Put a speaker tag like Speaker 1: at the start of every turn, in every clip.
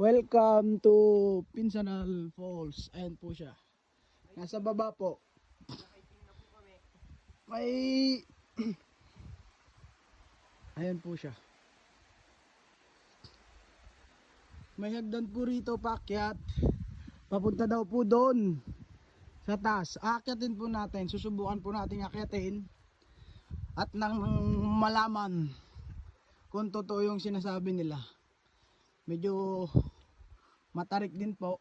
Speaker 1: Welcome to Pinsanal Falls. Ayan po siya. Nasa baba po. May ayan po siya. May hagdan po rito paakyat. Papunta daw po doon sa taas. Aakyatin po natin. Susubukan po natin akyatin. At nang malaman kung totoo yung sinasabi nila. Medyo matarik din po.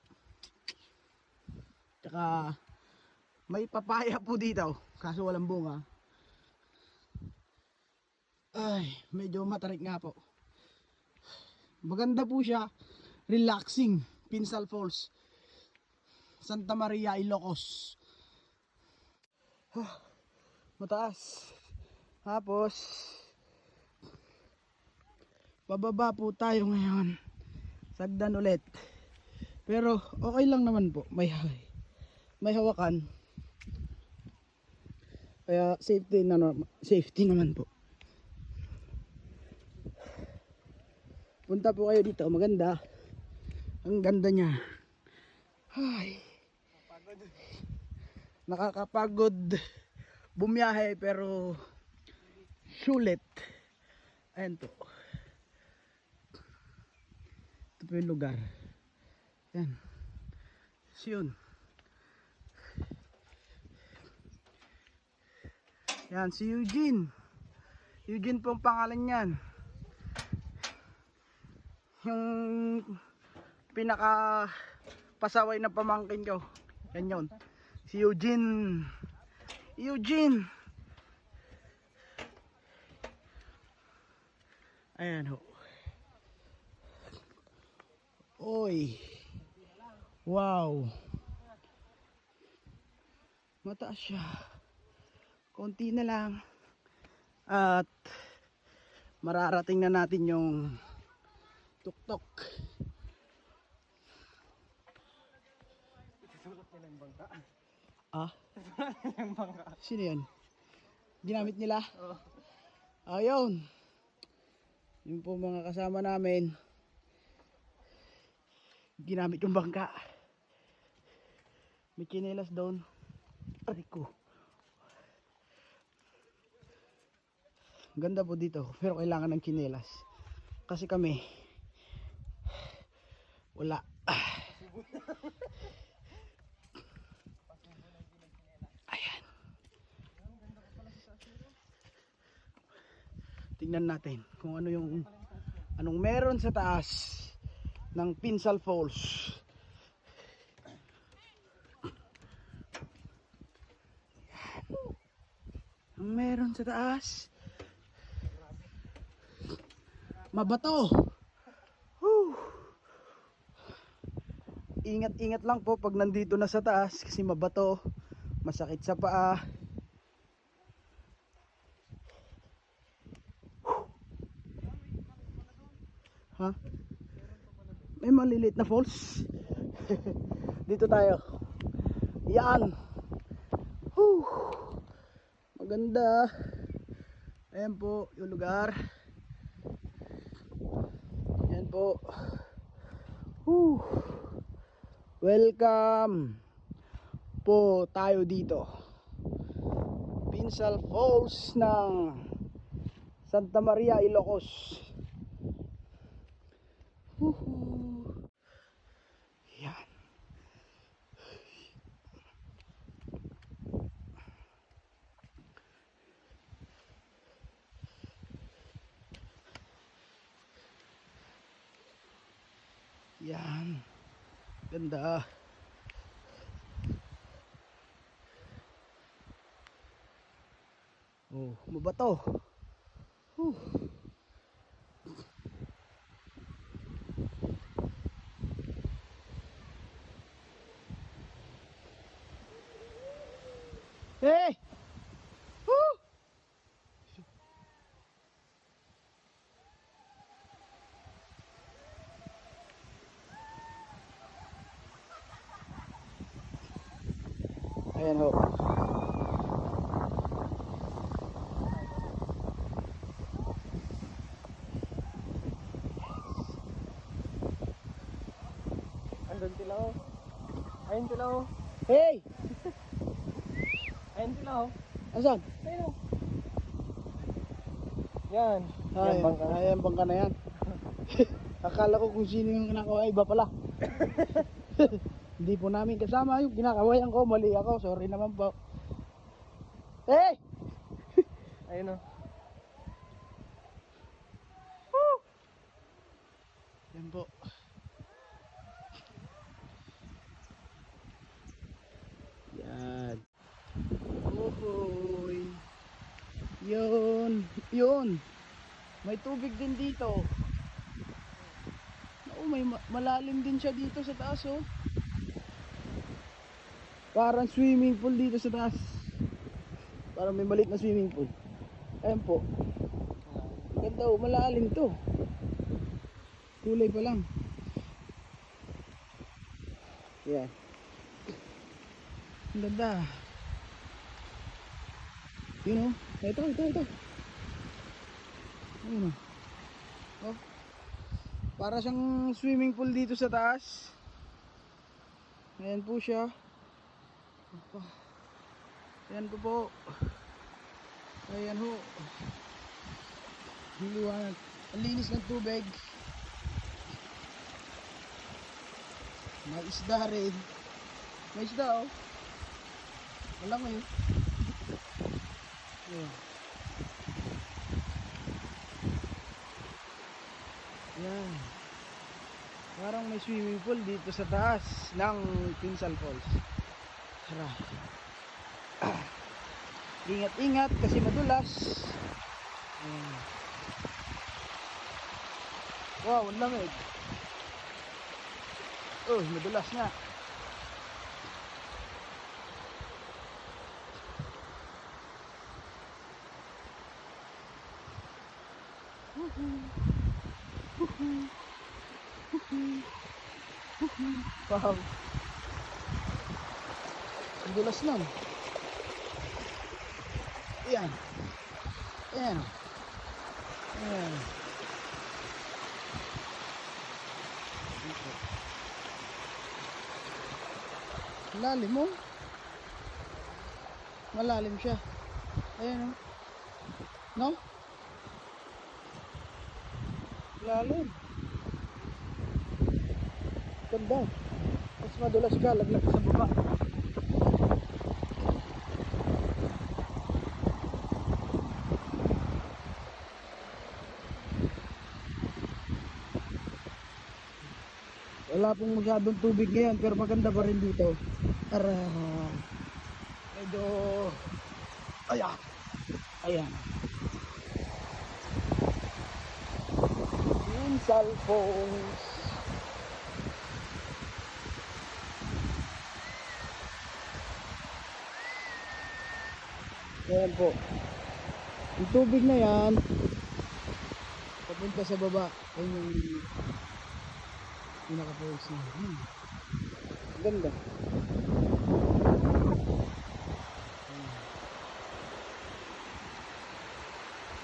Speaker 1: Tsaka may papaya po dito. Kaso walang bunga. Ay, medyo matarik nga po. Maganda po siya. Relaxing. Pinsal Falls, Santa Maria, Ilocos. Mataas. Tapos bababa po tayo ngayon. Sagdan ulit. Pero okay lang naman po. May hawakan. Kaya safety naman po. Punta po kayo dito. Maganda. Ang ganda niya. Ay. Nakakapagod bumiyahe pero sulit. Ayan po. Ito po yung lugar. Ayan. Yun. Yan, si Eugene. Eugene po ang pangalan niyan. Yung pinaka pasaway na pamangkin ko. Yan yun. Si Eugene. Eugene. Ayan ho. Oy. Wow. Mataas siya. Konti na lang. At mararating na natin yung tuktok.
Speaker 2: Isusulot nila yung bangka.
Speaker 1: Ah?
Speaker 2: Yung bangka.
Speaker 1: Sino yun? Ginamit nila?
Speaker 2: Oo.
Speaker 1: Ayun. Yung po mga kasama namin. Ginamit yung bangka. May tsinelas doon. Aray ko. Ganda po dito. Pero kailangan ng tsinelas. Kasi kami wala. Ayan. Tingnan natin kung ano yung anong meron sa taas ng Pinsal Falls. Ang meron sa taas, mabato. Ingat-ingat lang po pag nandito na sa taas kasi mabato, masakit sa paa. Ha? May maliliit na falls. Dito tayo. Yan. Maganda. Ayan po yung lugar. Ayan po. Welcome po tayo dito. Pinsal Falls ng Santa Maria, Ilocos. Yan. Yan. Ganda. Oh, mabato. Hey! Woo! Ayan ho.
Speaker 2: Nandun sila oh. Ayun sila oh.
Speaker 1: Hey!
Speaker 2: Ayun sila oh.
Speaker 1: Asan?
Speaker 2: Ayun oh. Yan. Yan bangka.
Speaker 1: Ayan, bangka na yan. Akala ko kung sino yung kinakaway, iba pala. Hindi po namin kasama yung kinakawayan ko, mali ako, sorry naman po. Hey!
Speaker 2: Ayun oh.
Speaker 1: Yan po. Yan. Ohoy. Yun. Yun. May tubig din dito. Oo, may malalim din siya dito sa taas oh. Parang swimming pool dito sa taas. Parang may maliit na swimming pool. Ayan po. Ganda oh, malalim to. Kulay pa lang. Yan. Ang ganda. Yun oh. Ito. Ayun oh. Oh. Para siyang swimming pool dito sa taas. Ayan po siya. Opa. Ayan po. Ayan ho. Hiliwanag. Ang linis ng tubig. May isda rin. May isda oh. Wala ngayon. Ayan. Yan. Parang may swimming pool dito sa taas ng Pinsal Falls. Tara. Ingat-ingat kasi madulas. Ayan. Wow, ang lamig. Oh, madulas nga. Wow. Ang dulas nun. Ayan. Ayan. Ayan. Malalim mo. Malalim siya. Ayan o. No? Lalim. Ganda. Mas madulas ka, laglag ka sa baba. Wala pong masyadong tubig ngayon pero maganda pa rin dito. Tara. Medyo ayan. Ayan. Pinsal Falls. Ayan po. Yung tubig na yan papunta sa baba. Ayun yung pinaka-falls na. Ganda.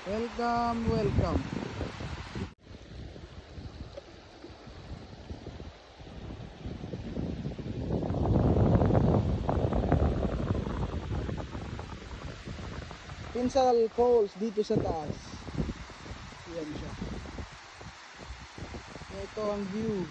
Speaker 1: Welcome, welcome. Pinsal Falls dito sa taas. Yan siya. Ito ang view.